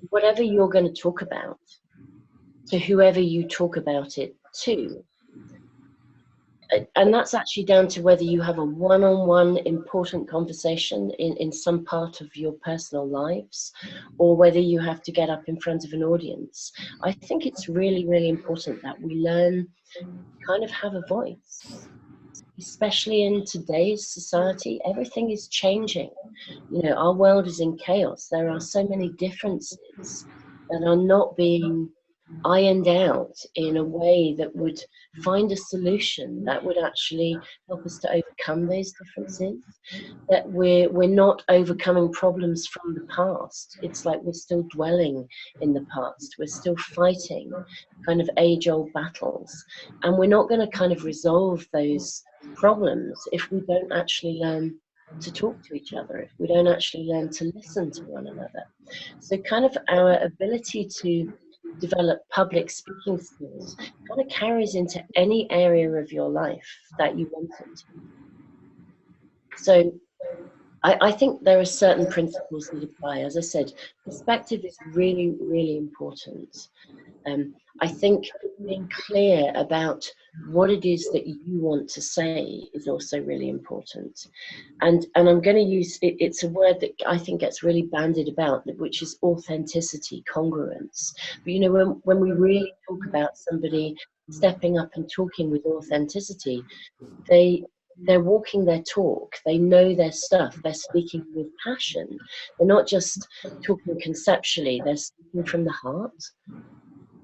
whatever you're going to talk about, to whoever you talk about it to, and that's actually down to whether you have a one-on-one important conversation in some part of your personal lives, or whether you have to get up in front of an audience. I think it's really, really important that we learn to kind of have a voice, especially in today's society. Everything is changing. You know, our world is in chaos. There are so many differences that are not being ironed out in a way that would find a solution that would actually help us to overcome those differences, that we're not overcoming problems from the past. It's like we're still dwelling in the past. We're still fighting kind of age-old battles, and we're not going to kind of resolve those problems if we don't actually learn to talk to each other, if we don't actually learn to listen to one another. So kind of our ability to develop public speaking skills kind of carries into any area of your life that you want it to. So I think there are certain principles that apply. As I said, perspective is really, really important. I think being clear about what it is that you want to say is also really important. And I'm going to use, it's a word that I think gets really bandied about, which is authenticity, congruence. But you know, when we really talk about somebody stepping up and talking with authenticity, they're walking their talk, they know their stuff, they're speaking with passion. They're not just talking conceptually, they're speaking from the heart.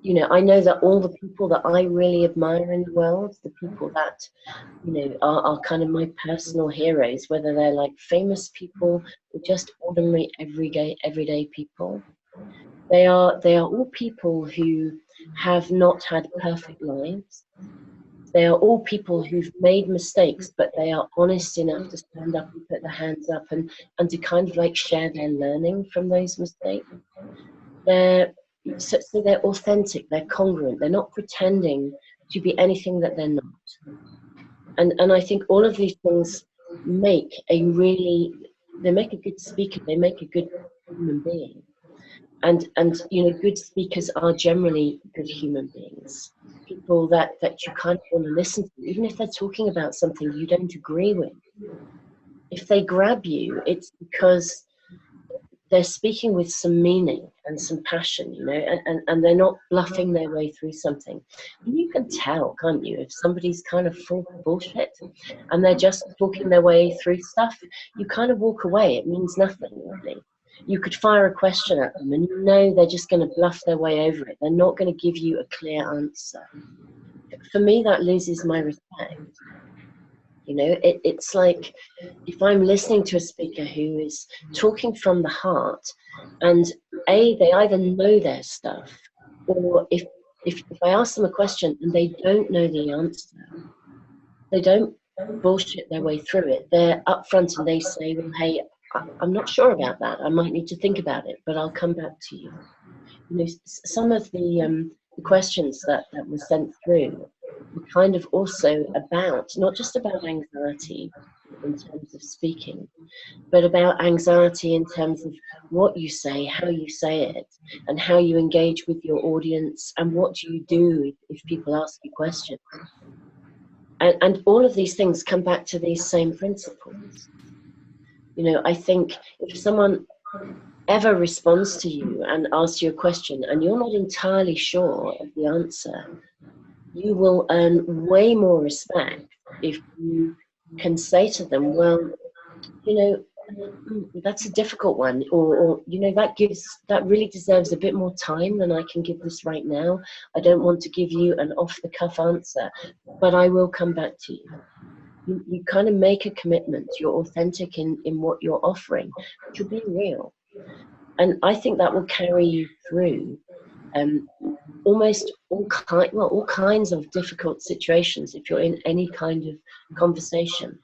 You know, I know that all the people that I really admire in the world, the people that, you know, are kind of my personal heroes, whether they're like famous people or just ordinary everyday people, they are all people who have not had perfect lives. They are all people who've made mistakes, but they are honest enough to stand up and put their hands up and to kind of like share their learning from those mistakes. So they're authentic, they're congruent, they're not pretending to be anything that they're not. And I think all of these things make they make a good speaker, they make a good human being. And you know, good speakers are generally good human beings, people that you kind of want to listen to, even if they're talking about something you don't agree with. If they grab you, it's because they're speaking with some meaning and some passion, you know, and they're not bluffing their way through something. And you can tell, can't you, if somebody's kind of full of bullshit and they're just talking their way through stuff, you kind of walk away. It means nothing, really. You could fire a question at them and you know they're just going to bluff their way over it. They're not going to give you a clear answer. For me, that loses my respect. You know, it's like if I'm listening to a speaker who is talking from the heart, and they either know their stuff, or if I ask them a question and they don't know the answer, they don't bullshit their way through it. They're upfront and they say, well, hey, I'm not sure about that. I might need to think about it, but I'll come back to you. You know, some of the questions that were sent through were kind of also about, not just about anxiety in terms of speaking, but about anxiety in terms of what you say, how you say it, and how you engage with your audience, and what do you do if people ask you questions. And all of these things come back to these same principles. You know, I think if someone ever responds to you and asks you a question and you're not entirely sure of the answer, you will earn way more respect if you can say to them, well, you know, that's a difficult one, or you know, that really deserves a bit more time than I can give this right now. I don't want to give you an off-the-cuff answer, but I will come back to you. You kind of make a commitment. You're authentic in what you're offering, but you're being real. And I think that will carry you through almost all kinds of difficult situations if you're in any kind of conversation.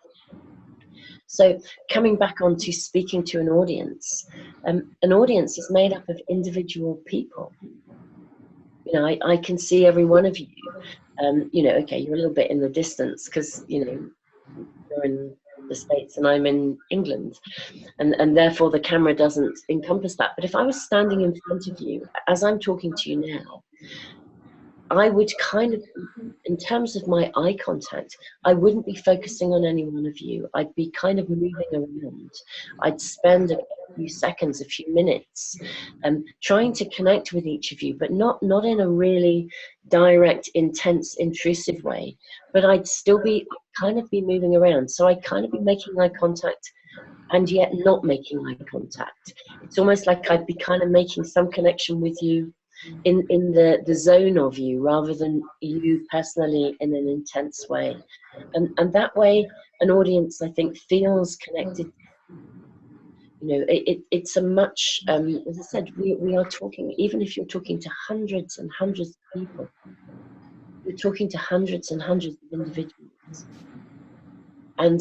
So coming back onto speaking to an audience is made up of individual people. You know, I can see every one of you. You know, okay, you're a little bit in the distance because, you know, you're in the States and I'm in England, and therefore the camera doesn't encompass that. But if I was standing in front of you, as I'm talking to you now, I would kind of, in terms of my eye contact, I wouldn't be focusing on any one of you. I'd be kind of moving around. I'd spend a few seconds, a few minutes, trying to connect with each of you, but not in a really direct, intense, intrusive way. But I'd still be kind of be moving around. So I'd kind of be making eye contact and yet not making eye contact. It's almost like I'd be kind of making some connection with you in the zone of you, rather than you personally in an intense way. And that way an audience, I think, feels connected. You know, it's a much, as I said, we are talking, even if you're talking to hundreds and hundreds of people, you're talking to hundreds and hundreds of individuals. And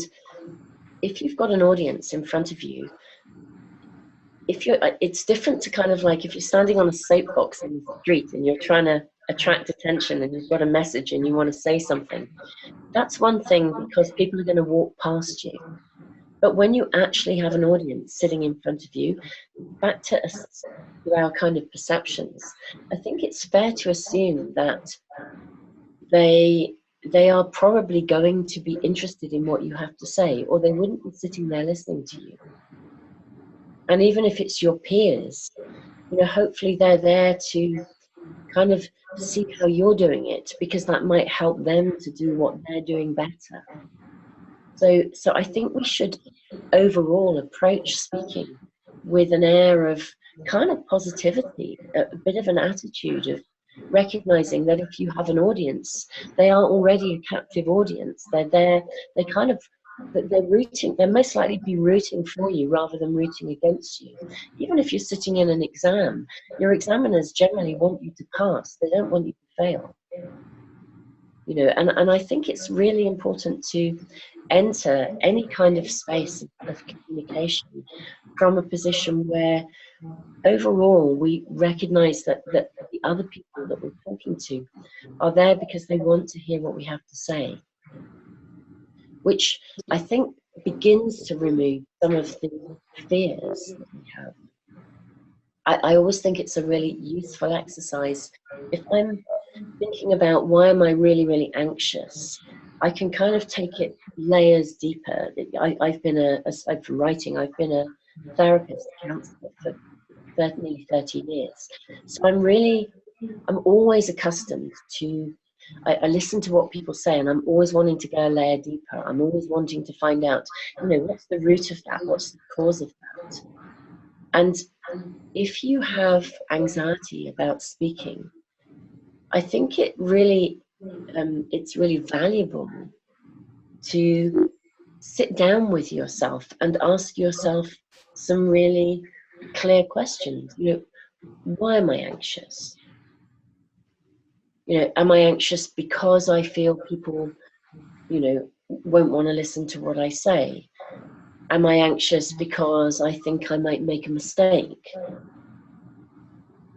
if you've got an audience in front of you, it's different to kind of like if you're standing on a soapbox in the street and you're trying to attract attention and you've got a message and you want to say something. That's one thing, because people are going to walk past you. But when you actually have an audience sitting in front of you, back to our kind of perceptions, I think it's fair to assume that they are probably going to be interested in what you have to say, or they wouldn't be sitting there listening to you. And even if it's your peers, you know, hopefully they're there to kind of see how you're doing it, because that might help them to do what they're doing better. So I think we should overall approach speaking with an air of kind of positivity, a bit of an attitude of recognizing that if you have an audience, they are already a captive audience. They're there, they're most likely to be rooting for you rather than rooting against you. Even if you're sitting in an exam, your examiners generally want you to pass. They don't want you to fail. You know, and I think it's really important to enter any kind of space of communication from a position where overall we recognize that the other people that we're talking to are there because they want to hear what we have to say, which I think begins to remove some of the fears that we have. I always think it's a really useful exercise. If I'm thinking about why am I really, really anxious, I can kind of take it layers deeper. I've been aside from writing, I've been a therapist, counselor for nearly 30 years. So I'm always accustomed to, I listen to what people say, and I'm always wanting to go a layer deeper. I'm always wanting to find out, you know, what's the root of that? What's the cause of that? And if you have anxiety about speaking, I think it's really valuable to sit down with yourself and ask yourself some really clear questions. You know, why am I anxious? You know, am I anxious because I feel people, you know, won't want to listen to what I say? Am I anxious because I think I might make a mistake?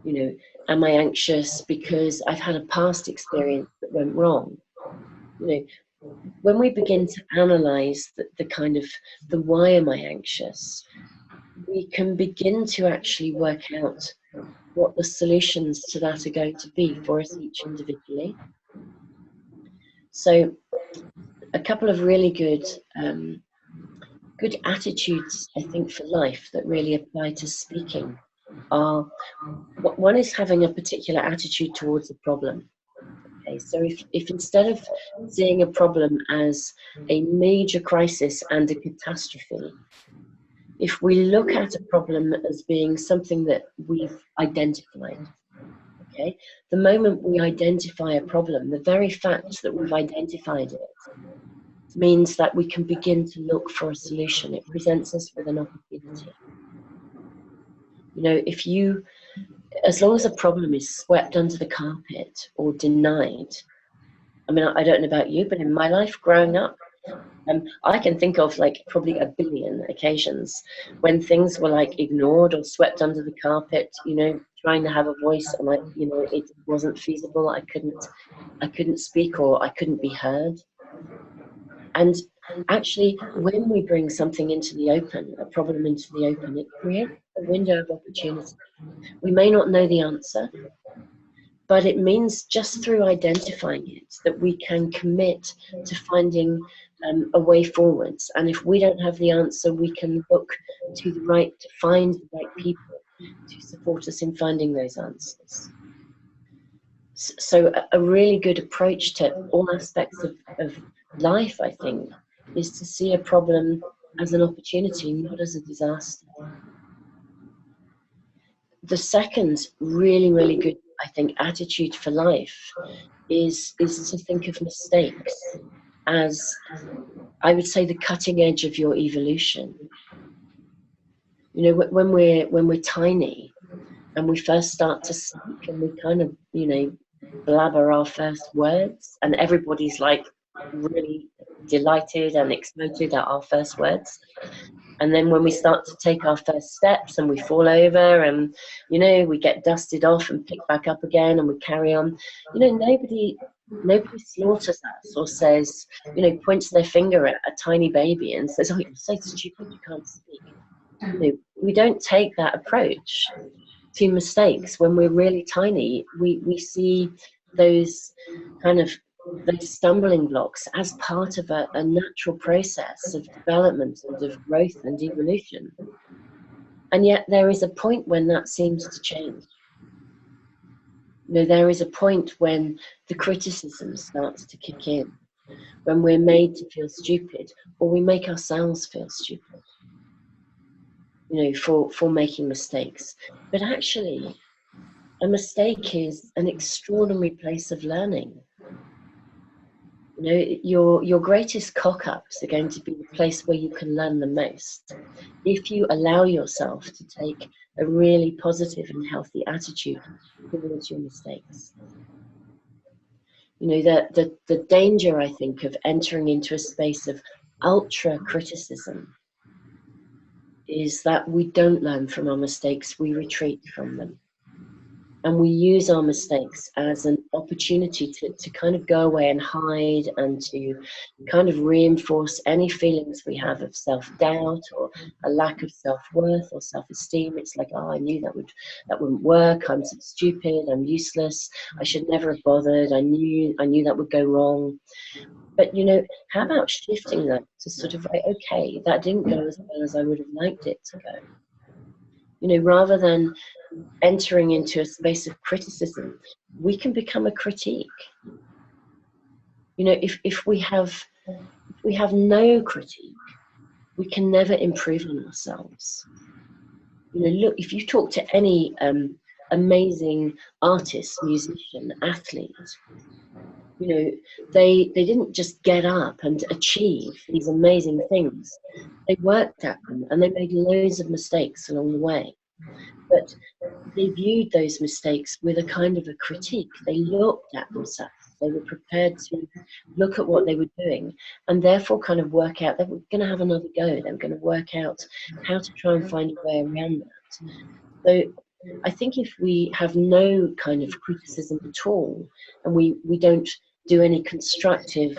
You know, am I anxious because I've had a past experience that went wrong? You know, when we begin to analyze the kind of the why am I anxious, we can begin to actually work out what the solutions to that are going to be for us each individually. So a couple of really good attitudes, I think, for life that really apply to speaking are, one is having a particular attitude towards a problem. Okay, so if instead of seeing a problem as a major crisis and a catastrophe, if we look at a problem as being something that we've identified, okay, the moment we identify a problem, the very fact that we've identified it means that we can begin to look for a solution. It presents us with an opportunity. You know, as long as a problem is swept under the carpet or denied, I mean, I don't know about you, but in my life growing up, I can think of like probably a billion occasions when things were like ignored or swept under the carpet, you know, trying to have a voice, and you know, it wasn't feasible. I couldn't speak, or I couldn't be heard. And actually, when we bring something into the open, a problem into the open, it creates a window of opportunity. We may not know the answer, but it means just through identifying it that we can commit to finding a way forwards. And if we don't have the answer, we can look to find the right people to support us in finding those answers. So a really good approach to all aspects of life, I think, is to see a problem as an opportunity, not as a disaster. The second really, really good, I think, attitude for life is to think of mistakes as, I would say, the cutting edge of your evolution. You know, when we're tiny and we first start to speak and we kind of, you know, blabber our first words, and everybody's like really delighted and excited at our first words. And then when we start to take our first steps and we fall over and, you know, we get dusted off and picked back up again and we carry on, you know, nobody slaughters us or says, you know, points their finger at a tiny baby and says, oh, you're so stupid, you can't speak. You know, we don't take that approach to mistakes. When we're really tiny, we see those kind of those stumbling blocks as part of a natural process of development and of growth and evolution. And yet there is a point when that seems to change. You know, there is a point when the criticism starts to kick in, when we're made to feel stupid, or we make ourselves feel stupid, you know, for making mistakes. But actually, a mistake is an extraordinary place of learning. You know, your greatest cock-ups are going to be the place where you can learn the most if you allow yourself to take a really positive and healthy attitude towards your mistakes. You know, the danger, I think, of entering into a space of ultra criticism is that we don't learn from our mistakes, we retreat from them. And we use our mistakes as an opportunity to kind of go away and hide and to kind of reinforce any feelings we have of self-doubt or a lack of self-worth or self-esteem. It's like, oh, I knew that wouldn't work. I'm so stupid. I'm useless. I should never have bothered. I knew that would go wrong. But, you know, how about shifting that to sort of like, okay, that didn't go as well as I would have liked it to go. You know, rather than entering into a space of criticism, we can become a critique. You know, if we have no critique, we can never improve on ourselves. You know, look, if you talk to any amazing artist, musician, athlete, you know, they didn't just get up and achieve these amazing things. They worked at them and they made loads of mistakes along the way. But they viewed those mistakes with a kind of a critique. They looked at themselves. They were prepared to look at what they were doing and therefore kind of work out they were going to have another go. They were going to work out how to try and find a way around that. So I think if we have no kind of criticism at all and we don't do any constructive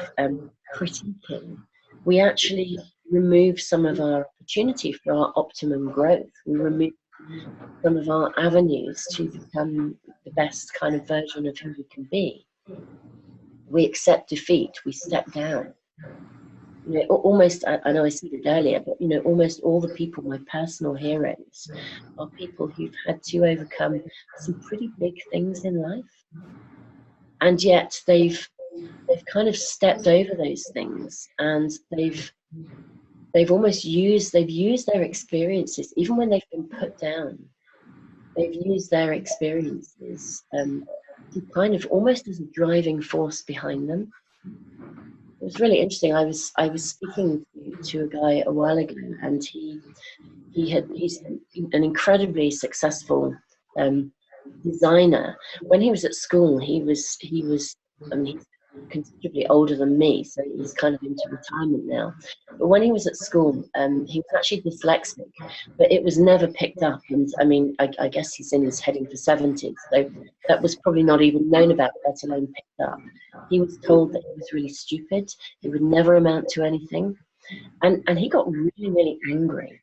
critiquing, we actually remove some of our opportunity for our optimum growth. We remove some of our avenues to become the best kind of version of who we can be. We accept defeat, we step down. You know, almost, I know I said it earlier, but you know, almost all the people, my personal heroes, are people who've had to overcome some pretty big things in life. And yet they've kind of stepped over those things and they've used their experiences, even when they've been put down. They've used their experiences to kind of almost as a driving force behind them. It was really interesting. I was speaking to a guy a while ago, and he's an incredibly successful designer. When he was at school, he was I mean, considerably older than me, so he's kind of into retirement now. But when he was at school, he was actually dyslexic, but it was never picked up. And I mean, I guess he's in his heading for 70s, so that was probably not even known about, let alone picked up. He was told that he was really stupid, he would never amount to anything, and he got really, really angry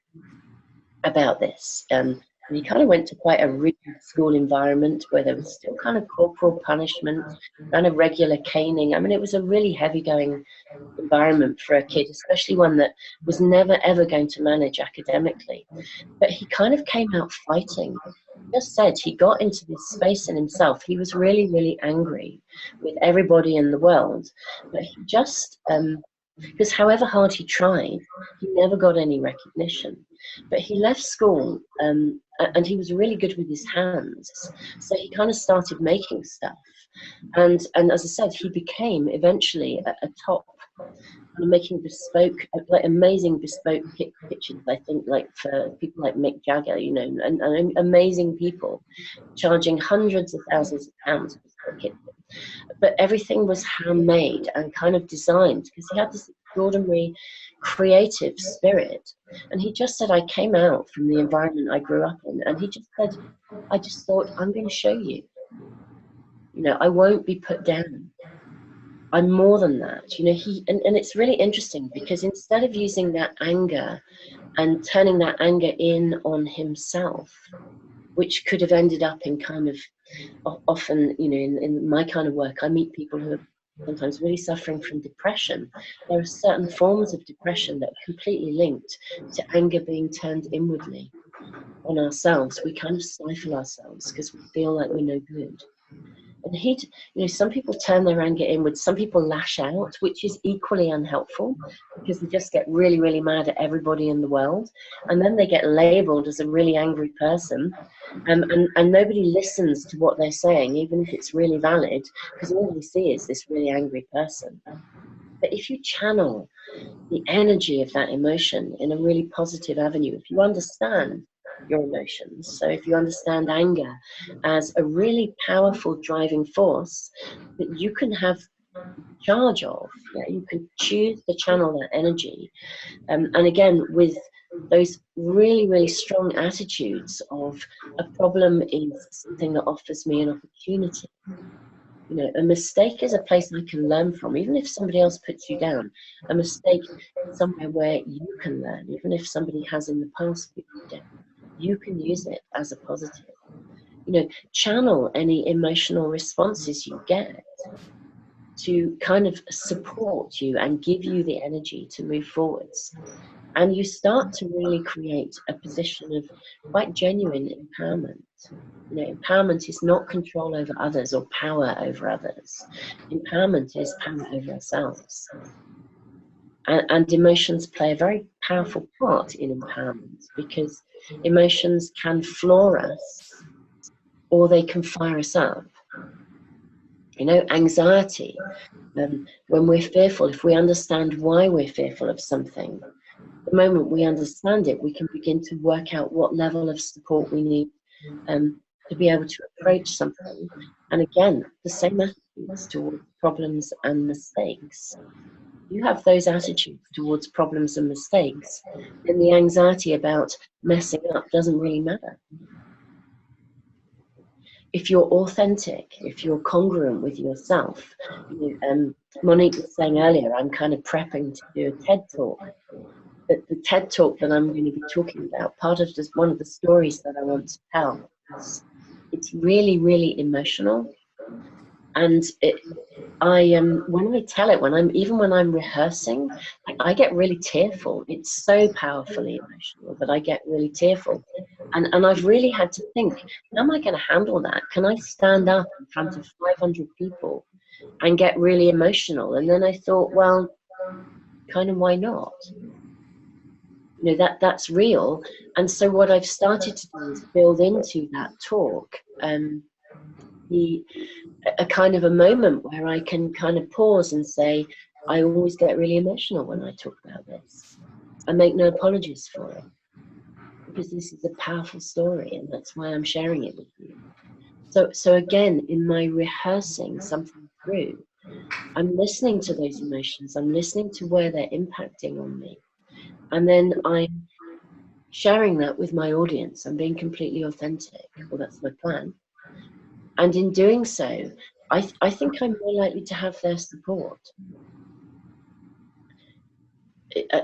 about this. And he kind of went to quite a rigid school environment where there was still kind of corporal punishment, kind of regular caning. I mean, it was a really heavy going environment for a kid, especially one that was never ever going to manage academically. But he kind of came out fighting. Just said he got into this space in himself. He was really, really angry with everybody in the world, but he just because however hard he tried, he never got any recognition. But he left school, and he was really good with his hands, so he kind of started making stuff. And as I said, he became eventually a top, making bespoke, like amazing bespoke kitchens. I think, like for people like Mick Jagger, you know, and amazing people, charging hundreds of thousands of pounds for a kitchen. But everything was handmade and kind of designed because he had this extraordinary creative spirit. And he just said, I came out from the environment I grew up in, and he just said, I just thought, I'm going to show you. You know, I won't be put down. I'm more than that. You know, and it's really interesting because instead of using that anger and turning that anger in on himself, which could have ended up in kind of, often, you know, in my kind of work, I meet people who are sometimes really suffering from depression. There are certain forms of depression that are completely linked to anger being turned inwardly on ourselves. We kind of stifle ourselves because we feel like we're no good. And you know, some people turn their anger inwards, some people lash out, which is equally unhelpful because they just get really, really mad at everybody in the world. And then they get labeled as a really angry person. And nobody listens to what they're saying, even if it's really valid, because all they see is this really angry person. But if you channel the energy of that emotion in a really positive avenue, if you understand your emotions, so if you understand anger as a really powerful driving force that you can have charge of, yeah, you can choose to channel that energy, and again with those really, really strong attitudes of a problem is something that offers me an opportunity. You know, a mistake is a place I can learn from, even if somebody else puts you down. A mistake is somewhere where you can learn, even if somebody has in the past put you down. You can use it as a positive. You know, channel any emotional responses you get to kind of support you and give you the energy to move forwards. And you start to really create a position of quite genuine empowerment. You know, empowerment is not control over others or power over others. Empowerment is power over ourselves. And emotions play a very powerful part in empowerment because emotions can floor us or they can fire us up. You know, anxiety, when we're fearful, if we understand why we're fearful of something, the moment we understand it, we can begin to work out what level of support we need to be able to approach something. And again, the same attitudes towards problems and mistakes. You have those attitudes towards problems and mistakes, then the anxiety about messing up doesn't really matter. If you're authentic, if you're congruent with yourself, Monique was saying earlier, I'm kind of prepping to do a TED talk. But the TED talk that I'm going to be talking about, part of just one of the stories that I want to tell, it's really, really emotional. And when I tell it, when I'm rehearsing, I get really tearful. It's so powerfully emotional that I get really tearful. And I've really had to think, how am I going to handle that? Can I stand up in front of 500 people and get really emotional? And then I thought, well, kind of why not? You know, that's real. And so what I've started to do is build into that talk a kind of a moment where I can kind of pause and say, I always get really emotional when I talk about this. I make no apologies for it because this is a powerful story and that's why I'm sharing it with you. So again, in my rehearsing something through, I'm listening to those emotions. I'm listening to where they're impacting on me. And then I'm sharing that with my audience. I'm being completely authentic. Well, that's my plan. And in doing so, I think I'm more likely to have their support.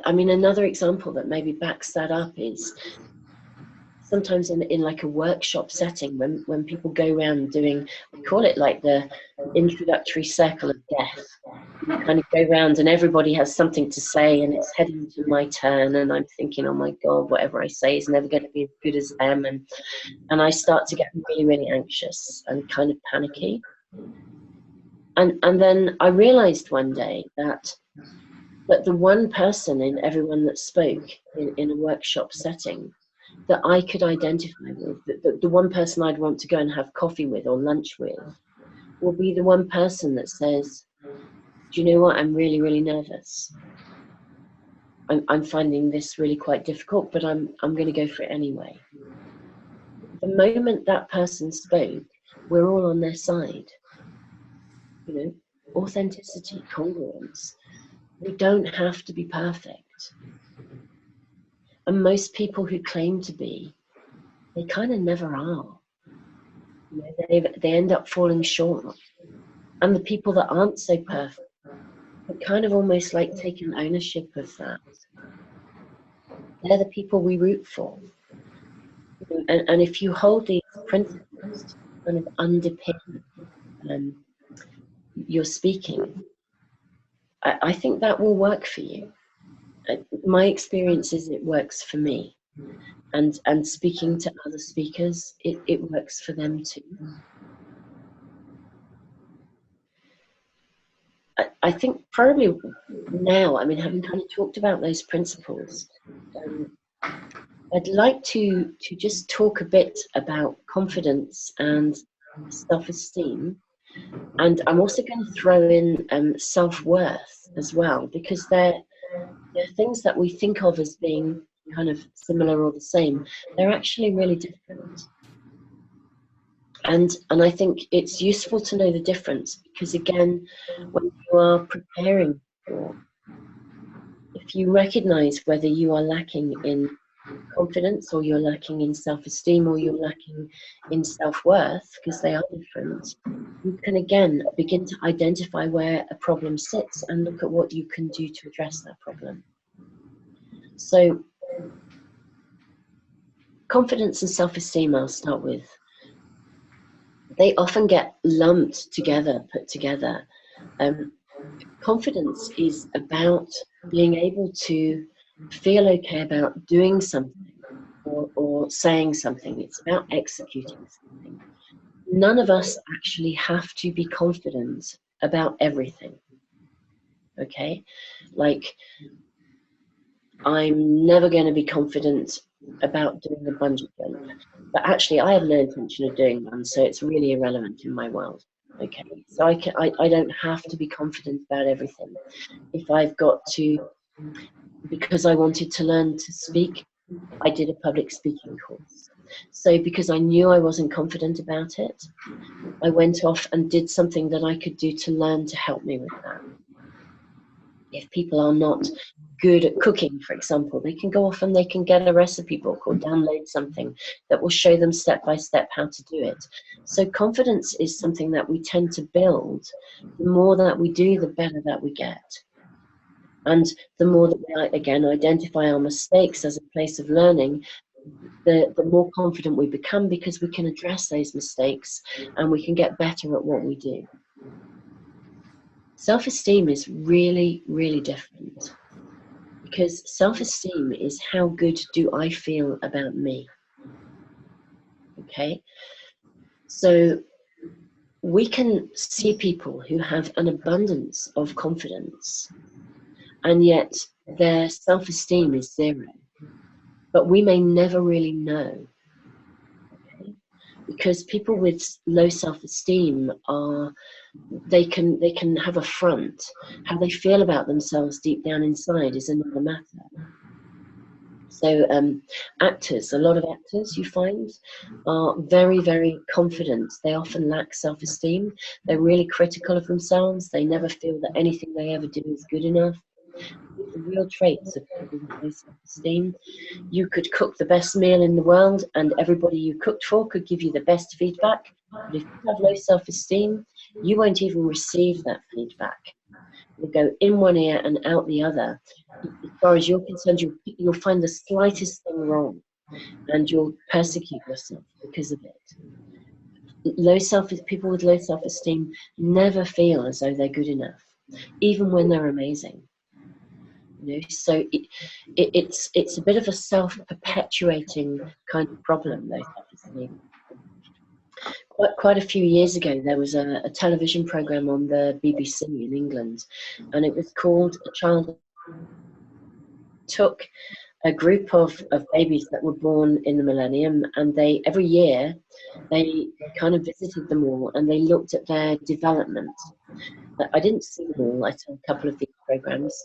I mean, another example that maybe backs that up is sometimes in like a workshop setting, when people go around doing, we call it like the introductory circle of death. You kind of go around and everybody has something to say, and it's heading to my turn, and I'm thinking, oh my God, whatever I say is never going to be as good as them. And I start to get really, really anxious and kind of panicky. And then I realized one day that the one person in everyone that spoke in a workshop setting that I could identify with, the one person I'd want to go and have coffee with or lunch with, will be the one person that says, do you know what, I'm really, really nervous. I'm finding this really quite difficult, but I'm going to go for it anyway. The moment that person spoke, we're all on their side. You know, authenticity, congruence. We don't have to be perfect. And most people who claim to be, they kind of never are. You know, they end up falling short. And the people that aren't so perfect are kind of almost like taking ownership of that. They're the people we root for. And if you hold these principles to kind of underpin your speaking, I think that will work for you. My experience is it works for me. And speaking to other speakers, it works for them too. I think probably now, I mean, having kind of talked about those principles, I'd like to just talk a bit about confidence and self-esteem. And I'm also going to throw in self-worth as well, because they're things that we think of as being kind of similar or the same. They're actually really different. And I think it's useful to know the difference, because again, when you are preparing for, if you recognize whether you are lacking in confidence, or you're lacking in self-esteem, or you're lacking in self-worth, because they are different, you can again begin to identify where a problem sits and look at what you can do to address that problem. So confidence and self-esteem, I'll start with. They often get lumped together, put together. Confidence is about being able to feel okay about doing something or saying something. It's about executing something. None of us actually have to be confident about everything. Okay? Like, I'm never going to be confident about doing a bungee jump, but actually I have no intention of doing one, so it's really irrelevant in my world. Okay, so I don't have to be confident about everything. If I've got to, because I wanted to learn to speak, I did a public speaking course. So because I knew I wasn't confident about it, I went off and did something that I could do to learn to help me with that. If people are not good at cooking, for example, they can go off and they can get a recipe book or download something that will show them step by step how to do it. So confidence is something that we tend to build. The more that we do, the better that we get. And the more that we, again, identify our mistakes as a place of learning, the more confident we become, because we can address those mistakes and we can get better at what we do. Self-esteem is really, really different, because self-esteem is how good do I feel about me. Okay? So we can see people who have an abundance of confidence, and yet their self-esteem is zero. But we may never really know. Okay? Because people with low self-esteem are, they can have a front. How they feel about themselves deep down inside is another matter. So actors, a lot of actors you find are very, very confident. They often lack self-esteem. They're really critical of themselves. They never feel that anything they ever do is good enough. These are real traits of people with low self-esteem. You could cook the best meal in the world and everybody you cooked for could give you the best feedback. But if you have low self-esteem, you won't even receive that feedback. You'll go in one ear and out the other. As far as you're concerned, you'll find the slightest thing wrong and you'll persecute yourself because of it. People with low self-esteem never feel as though they're good enough, even when they're amazing. So it's a bit of a self-perpetuating kind of problem, low self-esteem. Quite a few years ago, there was a television program on the BBC in England, and it was called A Child Took a group of babies that were born in the millennium, and every year they kind of visited them all and they looked at their development. I didn't see them all. I saw a couple of these programs,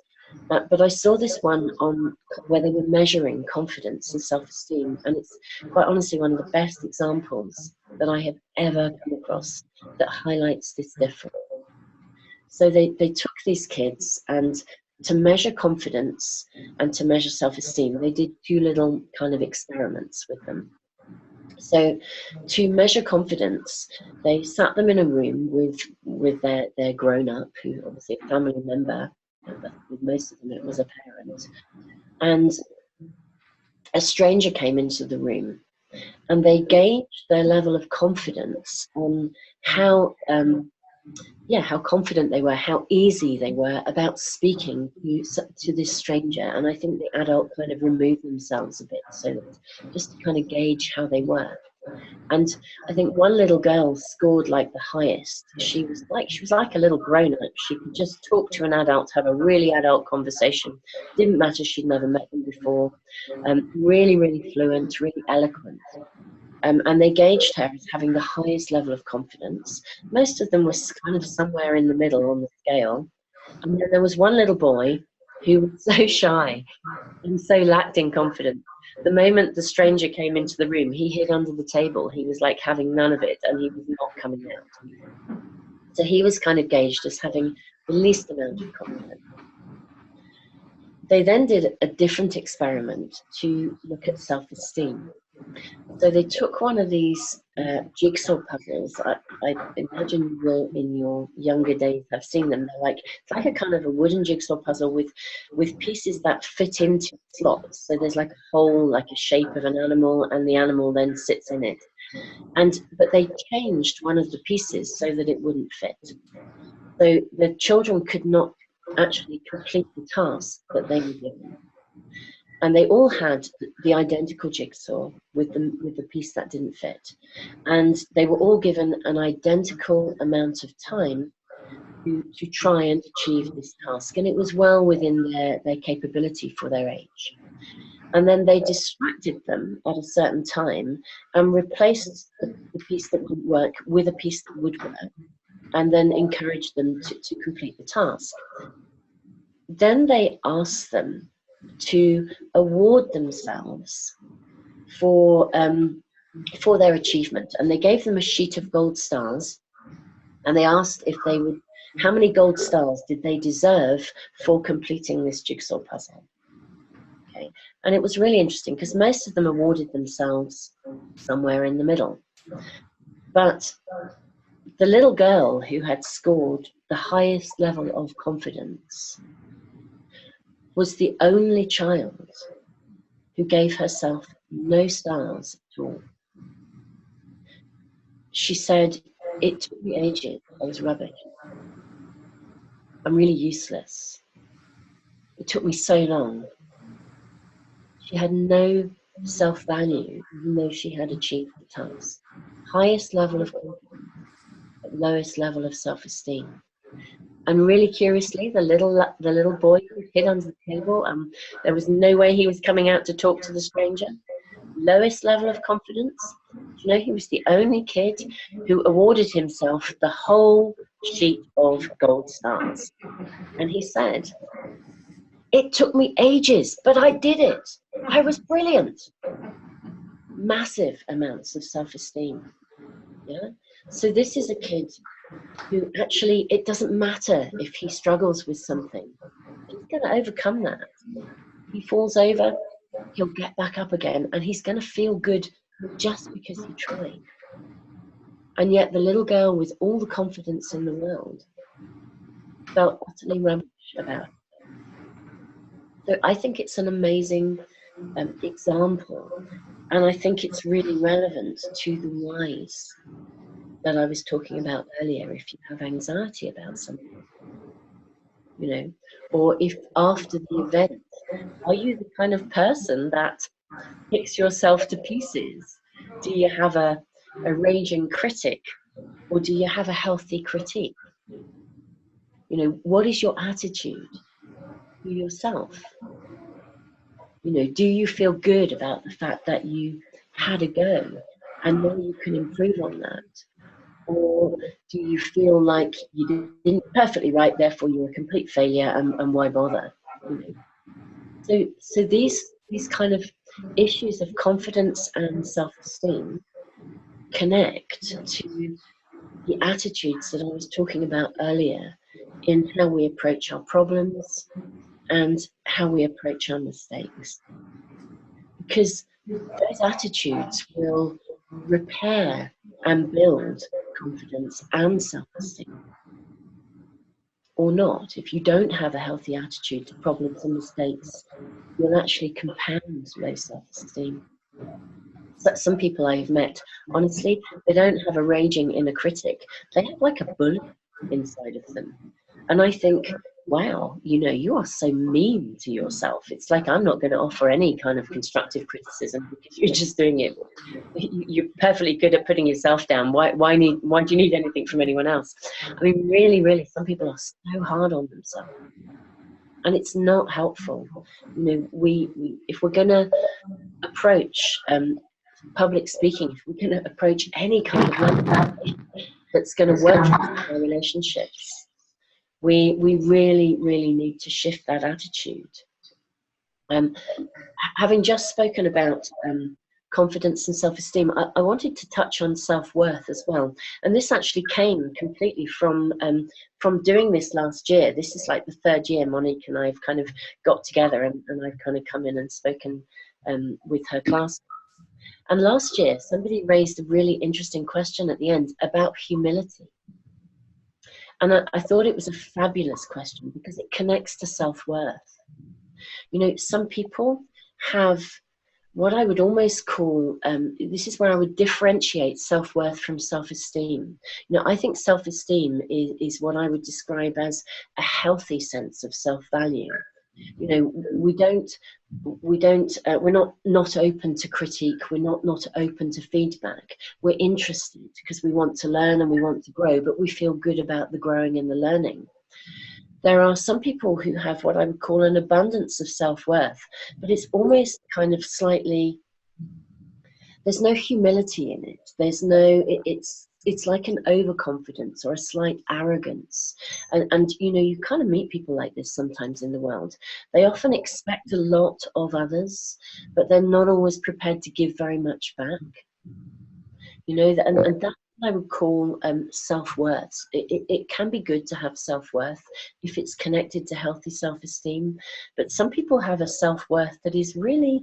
but I saw this one on where they were measuring confidence and self-esteem, and it's quite honestly one of the best examples that I have ever come across that highlights this difference. So they took these kids, and to measure confidence and to measure self-esteem, they did two little kind of experiments with them. So to measure confidence, they sat them in a room with their grown-up, who obviously a family member, but with most of them it was a parent. And a stranger came into the room, and they gauged their level of confidence on how confident they were, how easy they were about speaking to this stranger. And I think the adult kind of removed themselves a bit, so that just to kind of gauge how they were. And I think one little girl scored like the highest. She was like a little grown-up. She could just talk to an adult, have a really adult conversation. Didn't matter, she'd never met them before. Really, really fluent, really eloquent. And they gauged her as having the highest level of confidence. Most of them were kind of somewhere in the middle on the scale. And then there was one little boy who was so shy and so lacked in confidence. The moment the stranger came into the room, he hid under the table. He was like having none of it, and he was not coming out. So he was kind of gauged as having the least amount of confidence. They then did a different experiment to look at self-esteem. So they took one of these jigsaw puzzles. I imagine you will, in your younger days, have seen them. It's like a kind of a wooden jigsaw puzzle with pieces that fit into slots. So there's like a hole, like a shape of an animal, and the animal then sits in it. But they changed one of the pieces so that it wouldn't fit. So the children could not actually complete the task that they were given. And they all had the identical jigsaw with the piece that didn't fit. And they were all given an identical amount of time to try and achieve this task. And it was well within their capability for their age. And then they distracted them at a certain time and replaced the piece that wouldn't work with a piece that would work, and then encouraged them to complete the task. Then they asked them to award themselves for their achievement, and they gave them a sheet of gold stars, and they asked if they would, how many gold stars did they deserve for completing this jigsaw puzzle. Okay, and it was really interesting because most of them awarded themselves somewhere in the middle, but the little girl who had scored the highest level of confidence was the only child who gave herself no stars at all. She said, "It took me ages. I was rubbish. I'm really useless. It took me so long." She had no self-value, even though she had achieved the task. Highest level of confidence, but lowest level of self-esteem. And really curiously, the little boy who hid under the table, there was no way he was coming out to talk to the stranger. Lowest level of confidence. You know, he was the only kid who awarded himself the whole sheet of gold stars. And he said, It took me ages, but I did it. I was brilliant. Massive amounts of self-esteem. Yeah. So this is a kid who actually, it doesn't matter if he struggles with something. He's going to overcome that. He falls over, he'll get back up again, and he's going to feel good just because he tried. And yet the little girl with all the confidence in the world felt utterly rubbish about it. So I think it's an amazing example, and I think it's really relevant to the whys that I was talking about earlier. If you have anxiety about something, you know, or if after the event, are you the kind of person that picks yourself to pieces? Do you have a raging critic, or do you have a healthy critique? You know, what is your attitude to yourself? You know, do you feel good about the fact that you had a go and know you can improve on that? Or do you feel like you didn't perfectly right, therefore you're a complete failure, and why bother? You know? So these kind of issues of confidence and self-esteem connect to the attitudes that I was talking about earlier in how we approach our problems and how we approach our mistakes. Because those attitudes will repair and build confidence and self-esteem. Or not. If you don't have a healthy attitude to problems and mistakes, you'll actually compound low self-esteem. Some people I've met, honestly, they don't have a raging inner critic. They have like a bully inside of them. And I think, wow, you know, you are so mean to yourself. It's like, I'm not going to offer any kind of constructive criticism because you're just doing it. You're perfectly good at putting yourself down. Why do you need anything from anyone else? I mean, really, some people are so hard on themselves. And it's not helpful. You know, we if we're going to approach public speaking, if we're going to approach any kind of language that's going to work for our relationships, we really need to shift that attitude. Having just spoken about confidence and self-esteem, I wanted to touch on self-worth as well. And this actually came completely from doing this last year. This is like the third year Monique and I have kind of got together, and I've kind of come in and spoken with her class. And last year, somebody raised a really interesting question at the end about humility. And I thought it was a fabulous question because it connects to self-worth. You know, some people have what I would almost call, this is where I would differentiate self-worth from self-esteem. You know, I think self-esteem is what I would describe as a healthy sense of self-value. You know, we're not open to critique. We're not open to feedback. We're interested because we want to learn and we want to grow, but we feel good about the growing and the learning. There are some people who have what I would call an abundance of self-worth, but it's almost kind of slightly, there's no humility in it. It's like an overconfidence or a slight arrogance. And you know, you kind of meet people like this sometimes in the world. They often expect a lot of others, but they're not always prepared to give very much back. You know, and that's what I would call self-worth. It can be good to have self-worth if it's connected to healthy self-esteem, but some people have a self-worth that is really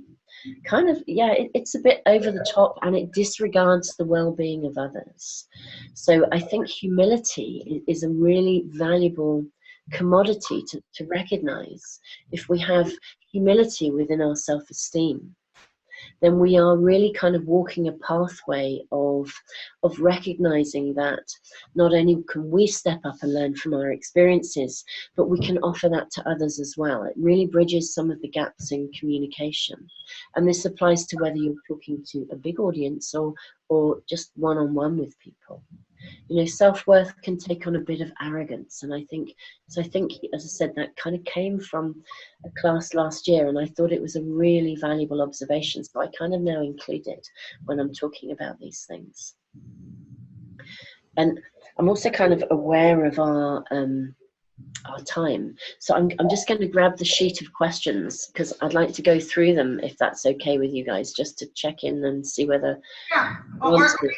kind of, it's a bit over the top, and it disregards the well-being of others. So I think humility is a really valuable commodity to recognize. If we have humility within our self-esteem, then we are really kind of walking a pathway of recognizing that not only can we step up and learn from our experiences, but we can offer that to others as well. It really bridges some of the gaps in communication. And this applies to whether you're talking to a big audience or just one-on-one with people. You know, self-worth can take on a bit of arrogance, and I think, as I said, that kind of came from a class last year, and I thought it was a really valuable observation, so I kind of now include it when I'm talking about these things. And I'm also kind of aware of our our time. So I'm just going to grab the sheet of questions because I'd like to go through them if that's okay with you guys, just to check in and see whether Yeah. answers.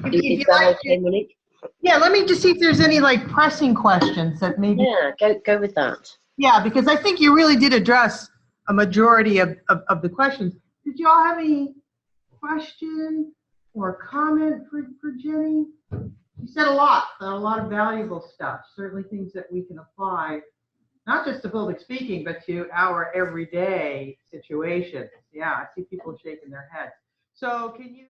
If Is you that like okay, Monique? yeah, let me just see if there's any like pressing questions that maybe. Yeah, go with that. Yeah, because I think you really did address a majority of the questions. Did y'all have any question or comment for Jenny? You said a lot of valuable stuff, certainly things that we can apply, not just to public speaking, but to our everyday situations. Yeah, I see people shaking their heads. So can you